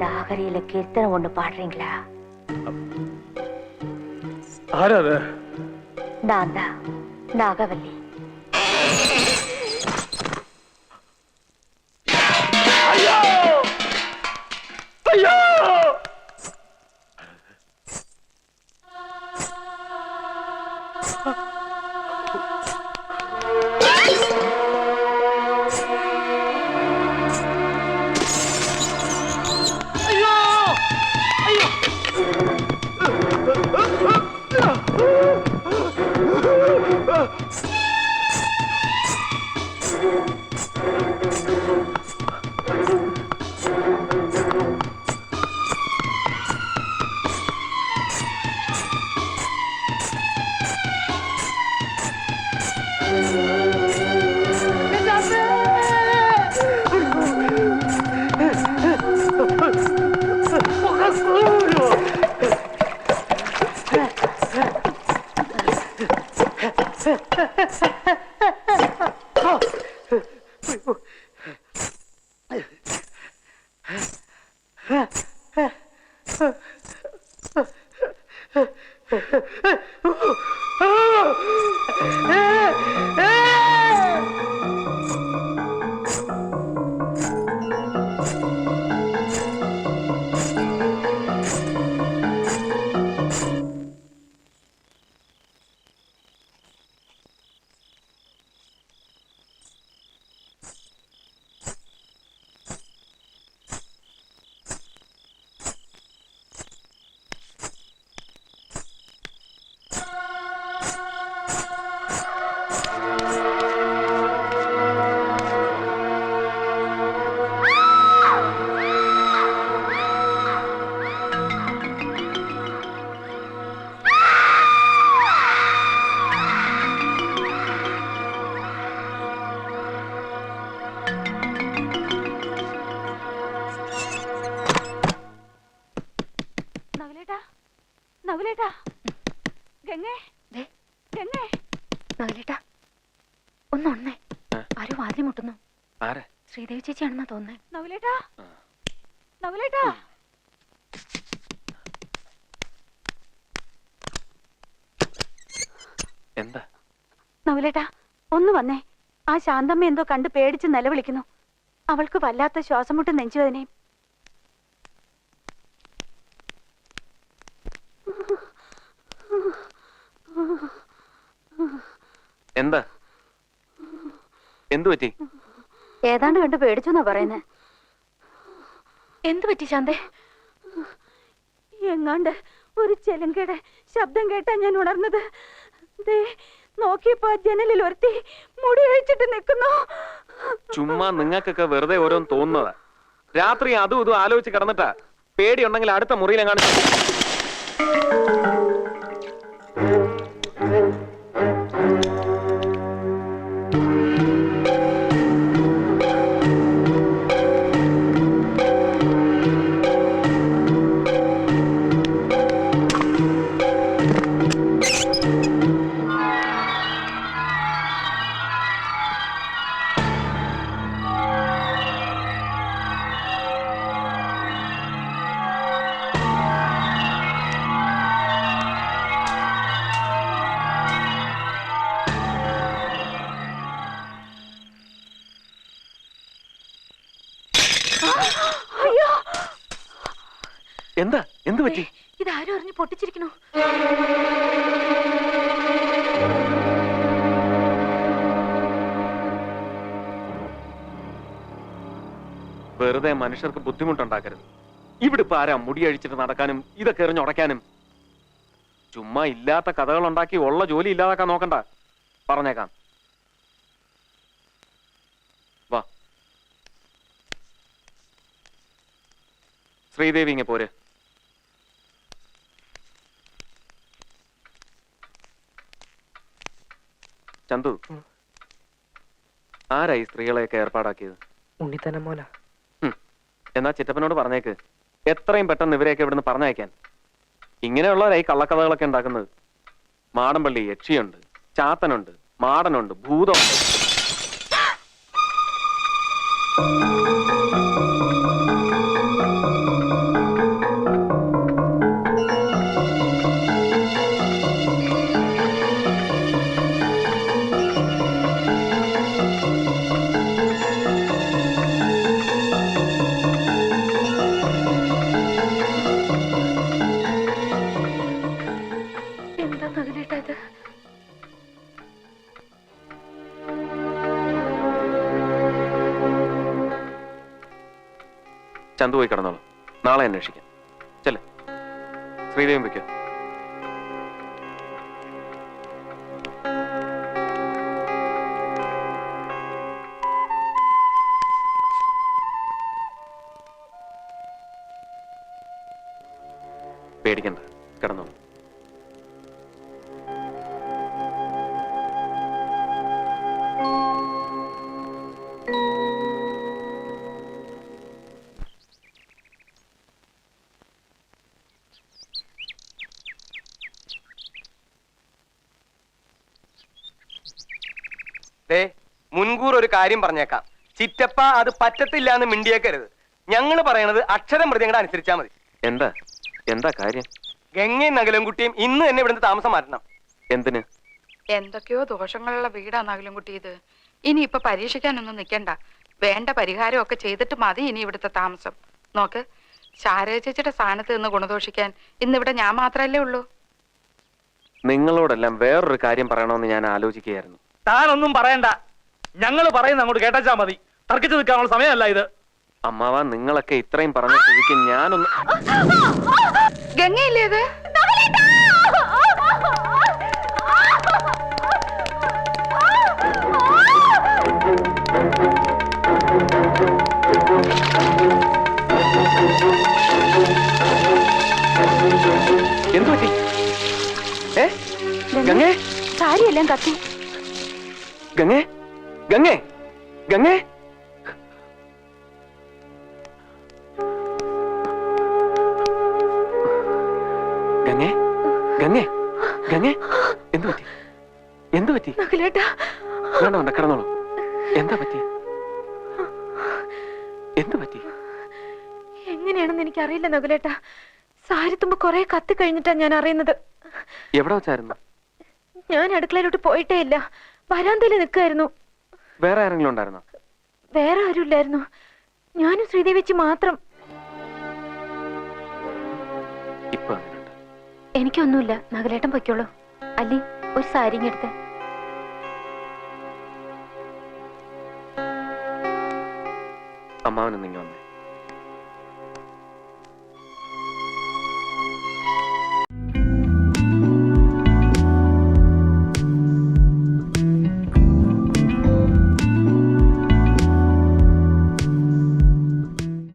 அந்த ஆகரியில கீர்த்தனை ஒண்ணு பாடுறீங்களா? நான் தான் நாகவல்லி. ஐயோ ஐயோ ശ്രീദേവി ചേച്ചിയാണെന്നാ തോന്നുന്നേ. എന്താ നവലേട്ടാ, ഒന്ന് വന്നേ. ആ ശാന്തമ്മ എന്തോ കണ്ട് പേടിച്ച് നിലവിളിക്കുന്നു. അവൾക്ക് വല്ലാത്ത ശ്വാസം മുട്ടും നെഞ്ചുവേദനയും. എന്താ എന്തു പറ്റി? ഏതാണ്ട് കണ്ട് പേടിച്ചെന്നാ പറയുന്നേ. എന്തു പറ്റി ശാന്തേ? എങ്ങാണ്ട് ഒരു ചെലങ്കയുടെ ശബ്ദം കേട്ടാ ഞാൻ ഉണർന്നത്. നോക്കിയപ്പോ ജനലിൽ ഒരുത്തി മുടി അഴിച്ചിട്ട് നിൽക്കുന്നു. ചുമ്മാ നിങ്ങൾക്കൊക്കെ വെറുതെ ഓരോന്ന് തോന്നുന്നതാ. രാത്രി അതും ഇതും ആലോചിച്ച് കിടന്നിട്ടാ. പേടിയുണ്ടെങ്കിൽ അടുത്ത മുറിയിലെങ്ങാണ്ട്. എന്താ എന്തു പറ്റി? ഇതാരും അറിഞ്ഞു പൊട്ടിച്ചിരിക്കണു. വെറുതെ മനുഷ്യർക്ക് ബുദ്ധിമുട്ടുണ്ടാക്കരുത്. ഇവിടെ ഇപ്പൊ ആരാ മുടി അഴിച്ചിട്ട് നടക്കാനും ഇതൊക്കെ എറിഞ്ഞുടയ്ക്കാനും? ചുമ്മാ ഇല്ലാത്ത കഥകൾ ഉണ്ടാക്കി ഉള്ള ജോലി ഇല്ലാതാക്കാൻ നോക്കണ്ട. പറഞ്ഞേക്കാം. വാ ശ്രീദേവി, ഇങ്ങ പോരെ. ചന്തു, ആരായി സ്ത്രീകളെയൊക്കെ ഏർപ്പാടാക്കിയത്? ഉണ്ണിത്തന്നെ മോന. എന്നാ ചിറ്റപ്പനോട് പറഞ്ഞേക്ക് എത്രയും പെട്ടെന്ന് ഇവരെയൊക്കെ ഇവിടുന്ന് പറഞ്ഞയക്കാൻ. ഇങ്ങനെയുള്ളവരായി കള്ളക്കഥകളൊക്കെ ഉണ്ടാക്കുന്നത്. മാടമ്പള്ളി യക്ഷിയുണ്ട്, ചാത്തനുണ്ട്, മാടനുണ്ട്, ഭൂതമുണ്ട്. ചന്തു പോയി കിടന്നോളൂ, നാളെ അന്വേഷിക്കാം. ചെല്ലേ, ശ്രീദേവൻ വയ്ക്കോ. പേടിക്കണ്ട, കിടന്നോളൂ. മുൻകൂർ ഒരു കാര്യം പറഞ്ഞേക്കാം. ചിറ്റപ്പ അത് പറ്റത്തില്ല എന്ന് മിണ്ടിയേക്കരുത്. ഞങ്ങള് പറയണത് അക്ഷരം മൃഗങ്ങളെ അനുസരിച്ചാ മതി. എന്താ എന്താ കാര്യം? ഗംഗയും നഗലൻകുട്ടിയും ഇന്ന് തന്നെ ഇവിടുന്ന് താമസം മാറ്റണം. എന്തിന്? എന്തൊക്കെയോ ദോഷങ്ങളുള്ള വീടാ നഗലൻകുട്ടി ഇത്. ഇനി ഇപ്പൊ പരീക്ഷിക്കാനൊന്നും നിക്കണ്ട. വേണ്ട പരിഹാരമൊക്കെ ചെയ്തിട്ട് മതി ഇനി ഇവിടുത്തെ താമസം. നോക്ക്, ശാരദ ചേച്ചിയുടെ സ്ഥാനത്ത് നിന്ന് ഗുണദോഷിക്കാൻ ഇന്നിവിടെ ഞാൻ മാത്രല്ലേ ഉള്ളൂ. നിങ്ങളോടെല്ലാം വേറൊരു കാര്യം പറയണമെന്ന് ഞാൻ ആലോചിക്കുകയായിരുന്നു. താനൊന്നും പറയണ്ട, ഞങ്ങൾ പറയുന്ന അങ്ങോട്ട് കേട്ടാ മതി. തർക്കിച്ചു നിൽക്കാനുള്ള സമയമല്ല ഇത്. അമ്മാവ, നിങ്ങളൊക്കെ ഇത്രയും പറഞ്ഞ സ്ഥിതിക്ക് ഞാനൊന്ന്. ഗംഗയില്ലേ ഇത്? എന്തു പറ്റി? ഗംഗേ, സാരിയെല്ലാം കത്തി. ഗംഗേ, ഗംഗേ, ഗംഗേ. ഗംഗേ, ഗംഗേ, ഗംഗേ, എന്തു പറ്റി? എന്തു പറ്റി? നകുലേട്ടാ, വേണ്ട വേണ്ട, കിടന്നോളൂ. എന്താ പറ്റി? എന്തു പറ്റി? എങ്ങനെയാണെന്ന് എനിക്കറിയില്ല നകുലേട്ടാ. സാരി തുമ്പ് കുറെ കത്തി കഴിഞ്ഞിട്ടാ ഞാൻ അറിയുന്നത്. എവിടെ വെച്ചായിരുന്നു? ഞാൻ അടുക്കളയിലോട്ട് പോയിട്ടേ ഇല്ല, വരാന്തയിൽ നിൽക്കായിരുന്നു. വേറെ ആരെങ്കിലും ഉണ്ടായിരുന്നോ? വേറെ ആരും ഇല്ലായിരുന്നു, ഞാനും ശ്രീദേവിച്ചി മാത്രം. ഇപ്പൊ അങ്ങനെയുണ്ട്. എനിക്കൊന്നുമില്ല, നകുലേട്ടൻ പൊയ്ക്കോളൂ. അല്ലി, ഒരു സാരി എടുത്ത്. അമ്മാവനൊന്നിങ്ങി വന്നേ.